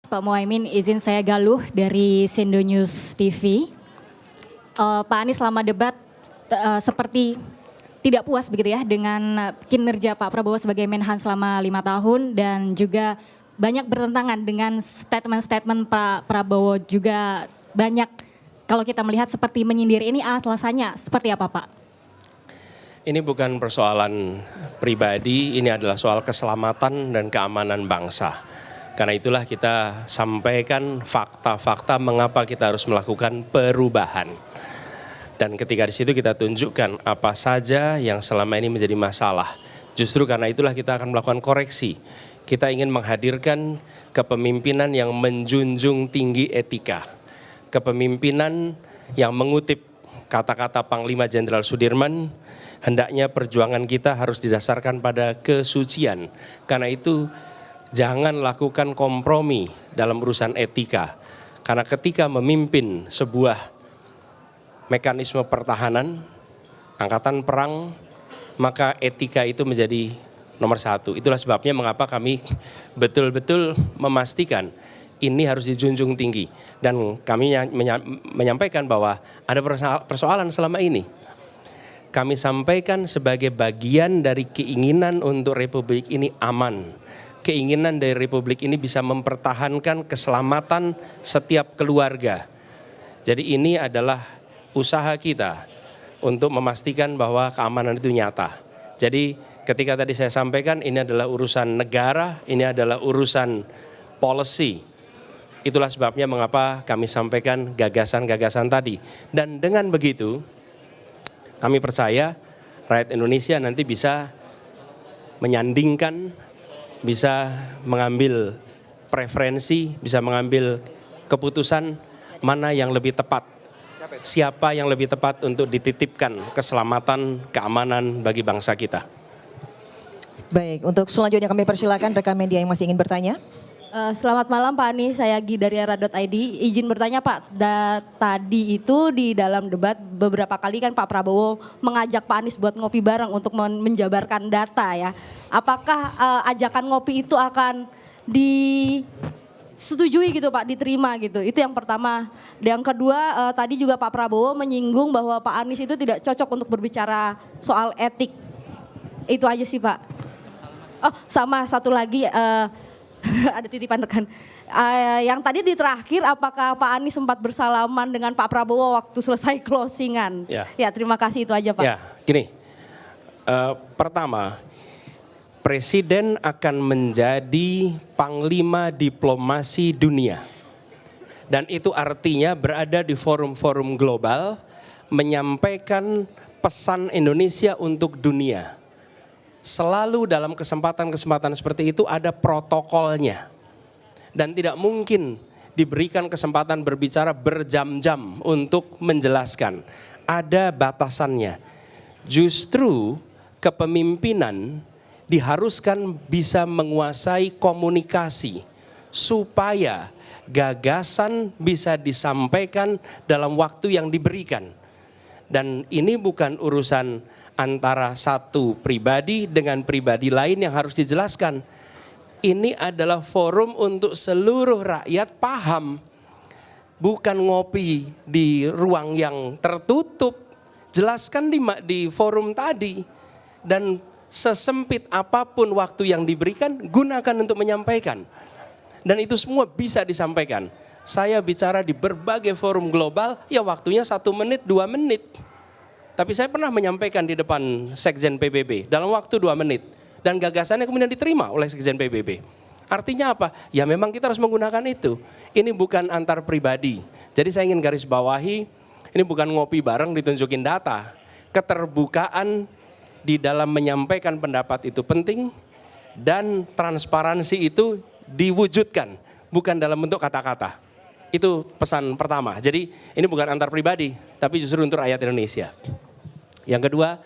Pak Muhaimin, izin saya Galuh dari Sindo News TV. Pak Anies selama debat seperti tidak puas begitu ya dengan kinerja Pak Prabowo sebagai Menhan selama 5 tahun dan juga banyak bertentangan dengan statement-statement Pak Prabowo juga banyak kalau kita melihat seperti menyindir. Ini alasannya seperti apa Pak? Ini bukan persoalan pribadi, ini adalah soal keselamatan dan keamanan bangsa. Karena itulah kita sampaikan fakta-fakta mengapa kita harus melakukan perubahan. Dan ketika di situ kita tunjukkan apa saja yang selama ini menjadi masalah. Justru karena itulah kita akan melakukan koreksi. Kita ingin menghadirkan kepemimpinan yang menjunjung tinggi etika. Kepemimpinan yang mengutip kata-kata Panglima Jenderal Sudirman, hendaknya perjuangan kita harus didasarkan pada kesucian. Karena itu jangan lakukan kompromi dalam urusan etika. Karena ketika memimpin sebuah mekanisme pertahanan, angkatan perang, maka etika itu menjadi nomor satu. Itulah sebabnya mengapa kami betul-betul memastikan ini harus dijunjung tinggi. Dan kami menyampaikan bahwa ada persoalan selama ini. Kami sampaikan sebagai bagian dari keinginan untuk Republik ini aman. Keinginan dari Republik ini bisa mempertahankan keselamatan setiap keluarga. Jadi ini adalah usaha kita untuk memastikan bahwa keamanan itu nyata. Jadi ketika tadi saya sampaikan ini adalah urusan negara, ini adalah urusan policy. Itulah sebabnya mengapa kami sampaikan gagasan-gagasan tadi. Dan dengan begitu kami percaya rakyat Indonesia nanti bisa menyandingkan, bisa mengambil preferensi, bisa mengambil keputusan mana yang lebih tepat. Siapa yang lebih tepat untuk dititipkan keselamatan, keamanan bagi bangsa kita. Baik, untuk selanjutnya kami persilakan rekan media yang masih ingin bertanya. Selamat malam Pak Anies, saya Gi dari era.id. Izin bertanya Pak, tadi itu di dalam debat beberapa kali kan Pak Prabowo mengajak Pak Anies buat ngopi bareng untuk menjabarkan data ya. Apakah ajakan ngopi itu akan disetujui gitu Pak, diterima gitu? Itu yang pertama. Yang kedua, tadi juga Pak Prabowo menyinggung bahwa Pak Anies itu tidak cocok untuk berbicara soal etik. Itu aja sih Pak. Oh sama satu lagi, ada titipan rekan. Yang tadi di terakhir, apakah Pak Anies sempat bersalaman dengan Pak Prabowo waktu selesai closingan? Ya terima kasih, itu aja Pak. Ya gini, pertama Presiden akan menjadi panglima diplomasi dunia. Dan itu artinya berada di forum-forum global, menyampaikan pesan Indonesia untuk dunia. Selalu dalam kesempatan-kesempatan seperti itu ada protokolnya. Dan tidak mungkin diberikan kesempatan berbicara berjam-jam untuk menjelaskan. Ada batasannya. Justru kepemimpinan diharuskan bisa menguasai komunikasi. Supaya gagasan bisa disampaikan dalam waktu yang diberikan. Dan ini bukan urusan antara satu pribadi dengan pribadi lain yang harus dijelaskan. Ini adalah forum untuk seluruh rakyat paham. Bukan ngopi di ruang yang tertutup. Jelaskan di forum tadi. Dan sesempit apapun waktu yang diberikan, gunakan untuk menyampaikan. Dan itu semua bisa disampaikan. Saya bicara di berbagai forum global, ya waktunya 1 menit, 2 menit. Tapi saya pernah menyampaikan di depan Sekjen PBB dalam waktu 2 menit. Dan gagasannya kemudian diterima oleh Sekjen PBB. Artinya apa? Ya memang kita harus menggunakan itu. Ini bukan antar pribadi. Jadi saya ingin garis bawahi, ini bukan ngopi bareng ditunjukin data. Keterbukaan di dalam menyampaikan pendapat itu penting. Dan transparansi itu diwujudkan. Bukan dalam bentuk kata-kata. Itu pesan pertama. Jadi ini bukan antar pribadi, tapi justru untuk rakyat Indonesia. Yang kedua,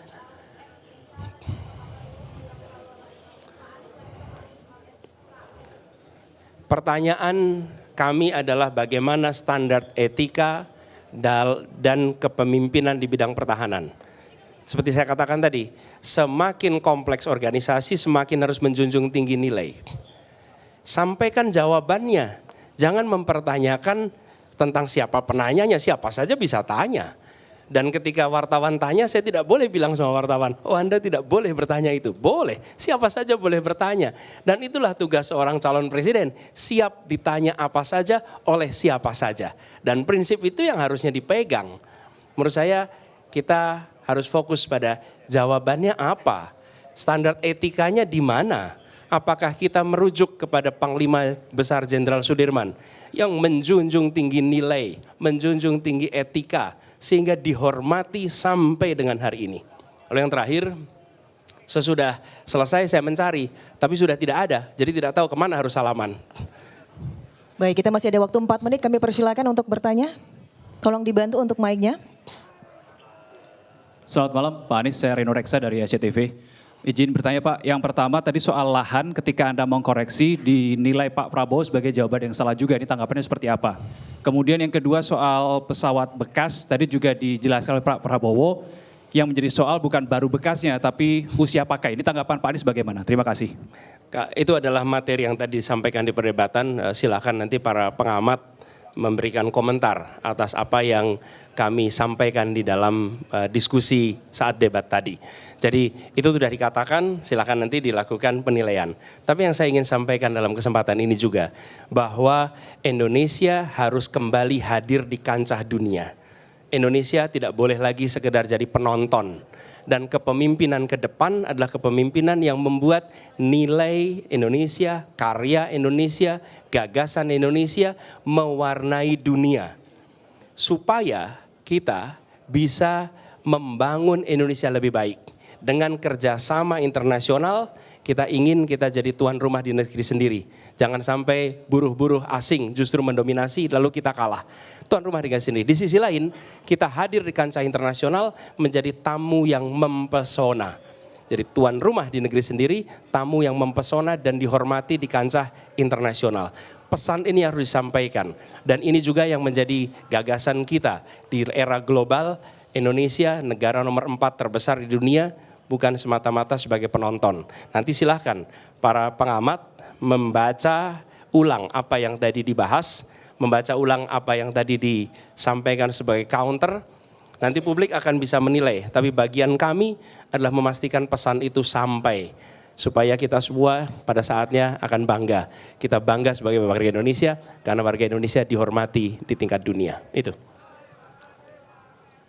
pertanyaan kami adalah bagaimana standar etika dan kepemimpinan di bidang pertahanan. Seperti saya katakan tadi, semakin kompleks organisasi, semakin harus menjunjung tinggi nilai. Sampaikan jawabannya. Jangan mempertanyakan tentang siapa penanyanya, siapa saja bisa tanya. Dan ketika wartawan tanya, saya tidak boleh bilang sama wartawan, oh Anda tidak boleh bertanya itu. Boleh, siapa saja boleh bertanya. Dan itulah tugas seorang calon presiden, siap ditanya apa saja oleh siapa saja. Dan prinsip itu yang harusnya dipegang. Menurut saya kita harus fokus pada jawabannya apa, standar etikanya di mana. Apakah kita merujuk kepada Panglima Besar Jenderal Sudirman yang menjunjung tinggi nilai, menjunjung tinggi etika, sehingga dihormati sampai dengan hari ini. Lalu yang terakhir, sesudah selesai saya mencari, tapi sudah tidak ada, jadi tidak tahu kemana harus salaman. Baik, kita masih ada waktu 4 menit, kami persilakan untuk bertanya. Tolong dibantu untuk mic-nya. Selamat malam Pak Anies, saya Rino Reksa dari SCTV. Izin bertanya Pak, yang pertama tadi soal lahan ketika Anda mengkoreksi dinilai Pak Prabowo sebagai jawaban yang salah juga, ini tanggapannya seperti apa? Kemudian yang kedua soal pesawat bekas, tadi juga dijelaskan oleh Pak Prabowo, yang menjadi soal bukan baru bekasnya tapi usia pakai, ini tanggapan Pak Anies bagaimana? Terima kasih. Itu adalah materi yang tadi disampaikan di perdebatan, silakan nanti para pengamat memberikan komentar atas apa yang kami sampaikan di dalam diskusi saat debat tadi. Jadi itu sudah dikatakan, silakan nanti dilakukan penilaian. Tapi yang saya ingin sampaikan dalam kesempatan ini juga, bahwa Indonesia harus kembali hadir di kancah dunia. Indonesia tidak boleh lagi sekedar jadi penonton. Dan kepemimpinan ke depan adalah kepemimpinan yang membuat nilai Indonesia, karya Indonesia, gagasan Indonesia mewarnai dunia. Supaya kita bisa membangun Indonesia lebih baik. Dengan kerjasama internasional, kita ingin kita jadi tuan rumah di negeri sendiri. Jangan sampai buruh-buruh asing justru mendominasi lalu kita kalah. Tuan rumah di negeri sendiri. Di sisi lain, kita hadir di kancah internasional menjadi tamu yang mempesona. Jadi tuan rumah di negeri sendiri, tamu yang mempesona dan dihormati di kancah internasional. Pesan ini harus disampaikan. Dan ini juga yang menjadi gagasan kita di era global. Indonesia negara nomor 4 terbesar di dunia, bukan semata-mata sebagai penonton. Nanti silahkan para pengamat membaca ulang apa yang tadi dibahas, membaca ulang apa yang tadi disampaikan sebagai counter. Nanti publik akan bisa menilai, tapi bagian kami adalah memastikan pesan itu sampai. Supaya kita semua pada saatnya akan bangga. Kita bangga sebagai warga Indonesia, karena warga Indonesia dihormati di tingkat dunia. Itu.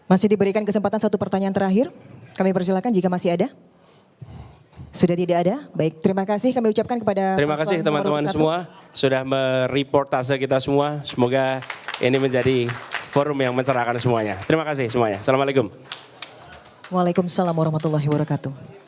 Masih diberikan kesempatan satu pertanyaan terakhir. Kami persilakan jika masih ada. Sudah tidak ada. Baik, terima kasih kami ucapkan kepada terima kasih teman-teman semua sudah mereportase kita semua. Semoga ini menjadi forum yang mencerahkan semuanya. Terima kasih semuanya. Assalamualaikum. Waalaikumsalam warahmatullahi wabarakatuh.